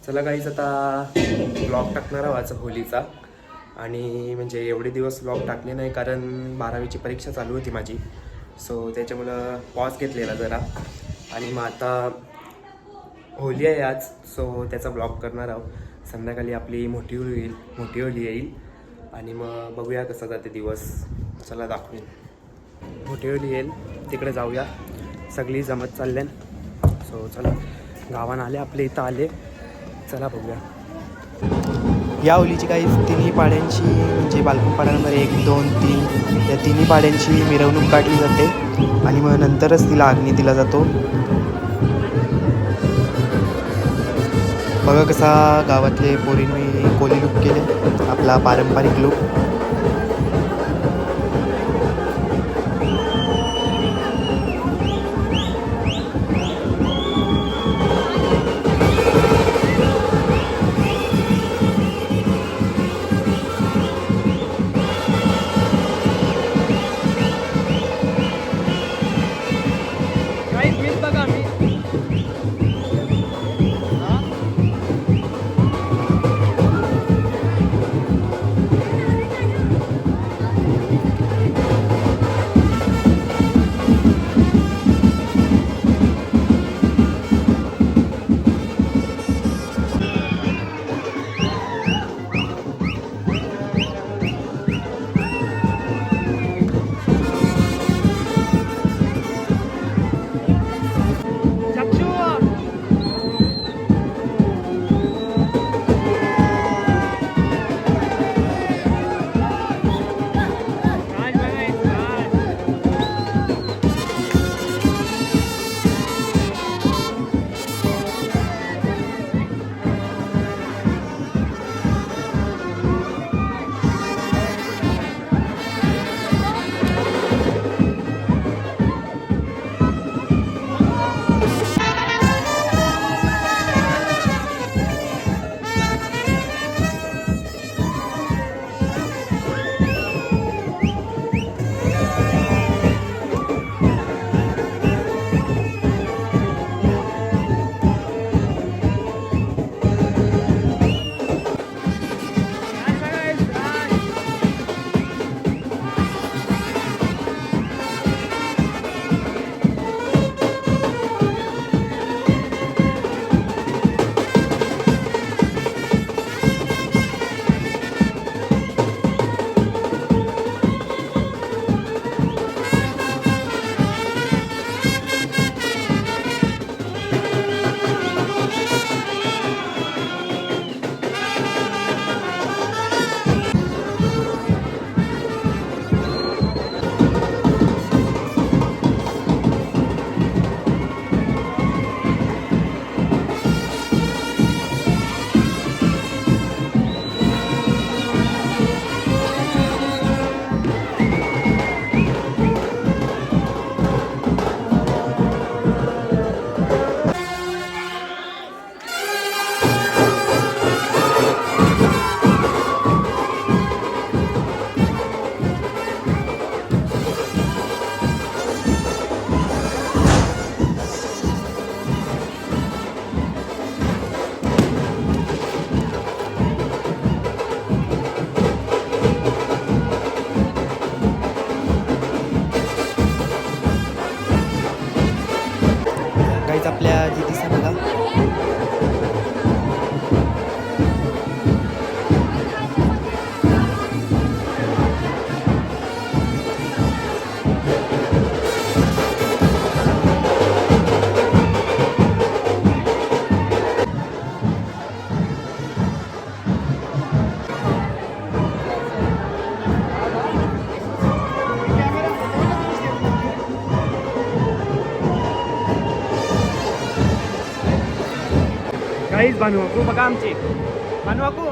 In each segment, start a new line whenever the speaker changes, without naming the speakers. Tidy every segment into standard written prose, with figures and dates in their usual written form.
चला गाईज आता ब्लॉग टाकणार आहोत होलीचा. आणि म्हणजे एवढे दिवस ब्लॉग टाकले नाही कारण 12वीची परीक्षा चालू होती माझी. सो त्याच्यामुळं पॉज घेतलेला जरा. आणि मग आता होली आहे आज, सो त्याचा ब्लॉग करणार आहोत. संध्याकाळी आपली मोठी होली येईल आणि मग बघूया कसा जाते दिवस. चला दाखवेन. मोठी होली येईल तिकडे जाऊया, सगळी जमत चालल्यान. सो चला गावानं आले, आपल्या इथं आले, चला बघूया. या होलीची काही तिन्ही पाड्यांची म्हणजे बालकुंड पाडा नंबर 1, 2, 3 या तिन्ही पाड्यांची मिरवणूक काढली जाते आणि मग नंतरच तिला अग्नी दिला जातो. बघा कसा गावातले पोरींनी कोली लूक केले, आपला पारंपरिक लूक. आपल्या दिदीचा बघा. काहीच भानू बघा आमची भानू आता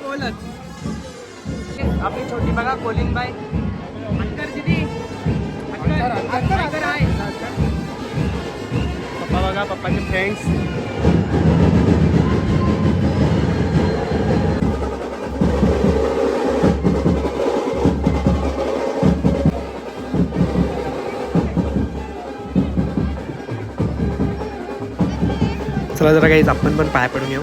बोलच आपली छोटी बघा कोलिन बाई दिदी आहे. पप्पा बघा, पप्पाचे फ्रेंड्स. चला जरा काही आपण पण पाय पडून येऊ.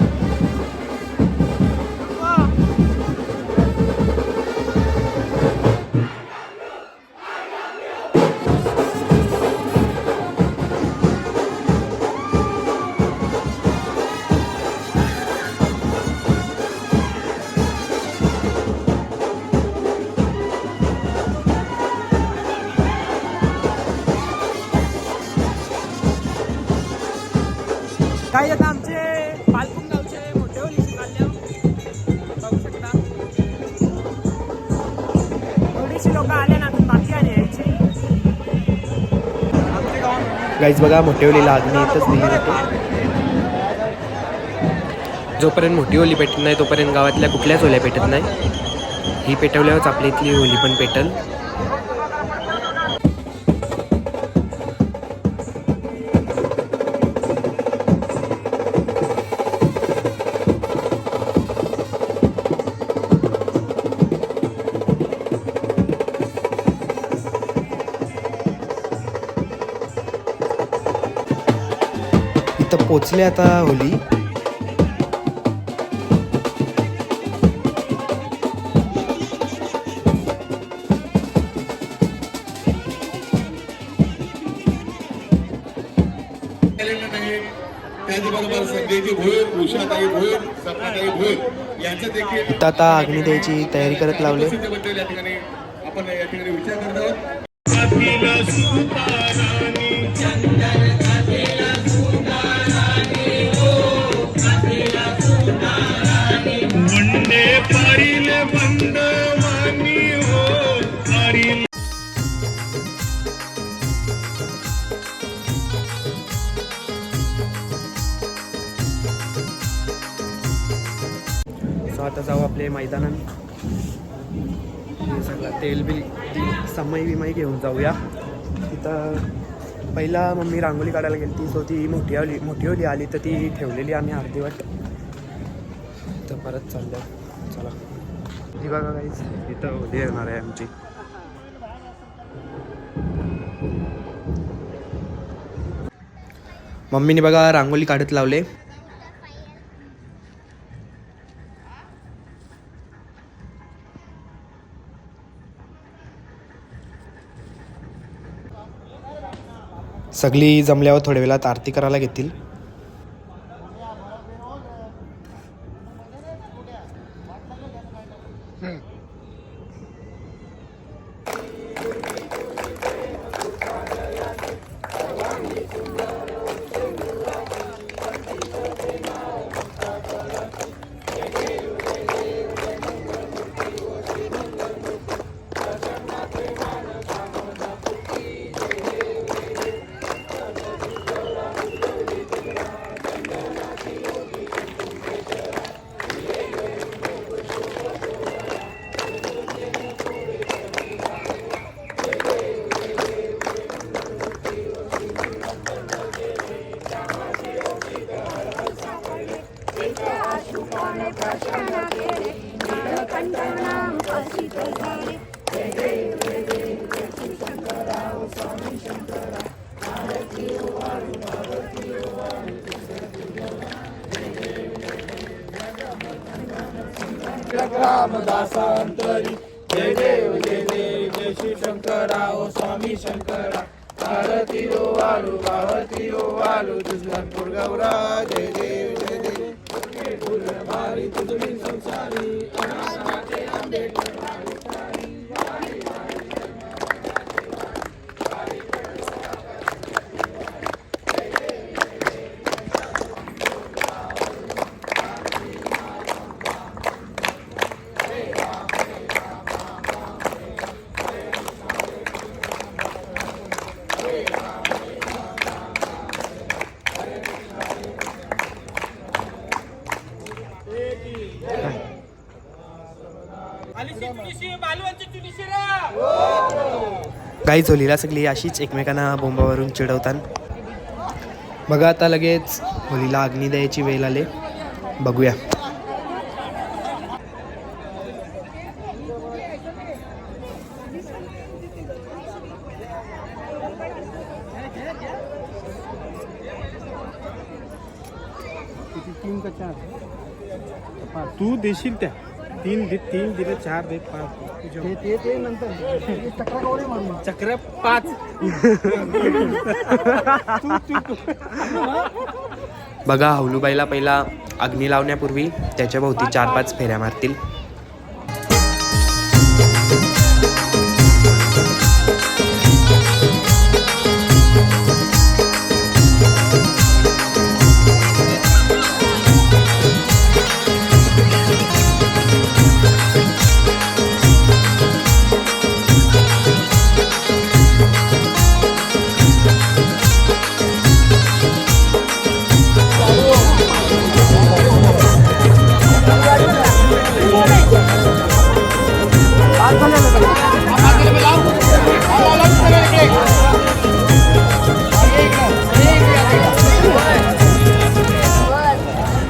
काही आता आमचे पालकुम गावचे मोठे होलीशी चालले बघू शकता. थोडीशी लोक आले ना बाकी आली यायची. गाईज बघा मोठी होलीला अग्नी इथंच दिली जाते. जोपर्यंत मोठी होली पेटत नाही तोपर्यंत गावातल्या कुठल्याच होल्या पेटत नाही. ही पेटवल्यावरच आपली इथली होली पण पेटल. इथं पोचले आता होली. इथं आता अग्नी द्यायची तयारी करत लावले.
आपण या ठिकाणी विचार करत आहोत.
आता जाऊ आपले मैदानात. सगळं तेल बिल समय विमय घेऊन जाऊया. तिथं पहिला मम्मी रांगोळी काढायला गेली ती. सो ती मोठी होली आली तर ती ठेवलेली आम्ही अर्धवट. तर परत चाललं. चला ही बघा काहीच इथं होली येणार आहे आमची. मम्मीने बघा रांगोळी काढत लावले. सगळी जमल्यावर थोड्या वेळात आरती करायला घेतील.
रामदासांतरी जय देव जय श्री शंकरा ओ स्वामी शंकरा. आरती ओ वालू आरती ओ वालू दुष्णपूर गौरा. जय देव भारी तुझी संसारी अनाथाचे आंबेडकर.
गाईच होलीला सगळी अशीच एकमेकांना बोंबावरून चिडवतात. बघा आता लगेच होलीला अग्नी द्यायची वेळ आले. बघूया.
3 का 4 तू देशील त्या 3 दिले 4 दे 5 ते नंतर चक्रा कवडे मारून चक्र 5
बघा हवलूबाईला पहिला अग्नी लावण्यापूर्वी त्याच्या भोवती 4-5 फेऱ्या मारतील.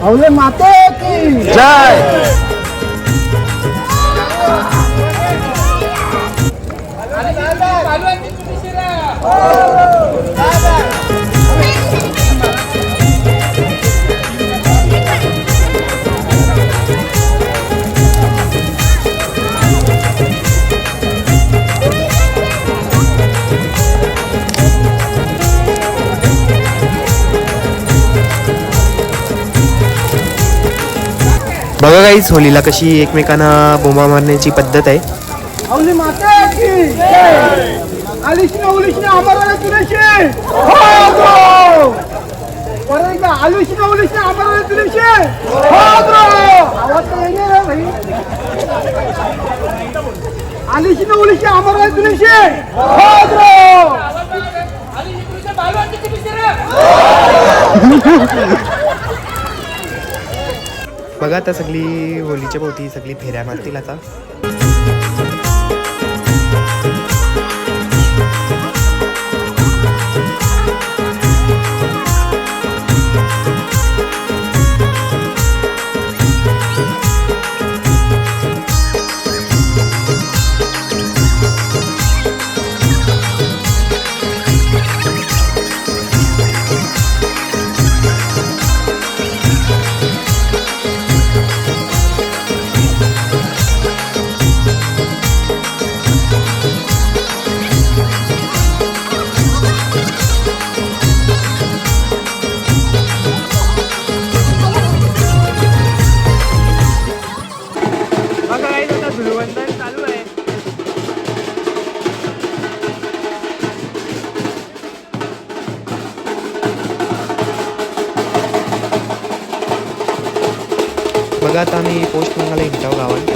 अवले माते की
जय. बघा गाईस होलीला कशी एकमेकांना बोंबा मारण्याची पद्धत आहे.
अवले माते की आलिशने उलिशने अमराला तुलेशे हो गो परत एकदा आलिशने उलिशने अमराला तुलेशे हो गो आवाज तर येणे रे भाई आलिशने उलिशने अमराला तुलेशे हो गो आलिशने तुलेशे बालवान किती बिसरे
बघा आता सगळी होलीच्या भोवती सगळी फेऱ्या मारतील आता. बघा आता आम्ही पोस्ट मंगाला येत आहोत गावात.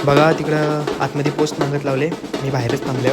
बघा तिकडं आतमध्ये पोस्ट मागत लावले, मी बाहेरच थांबले.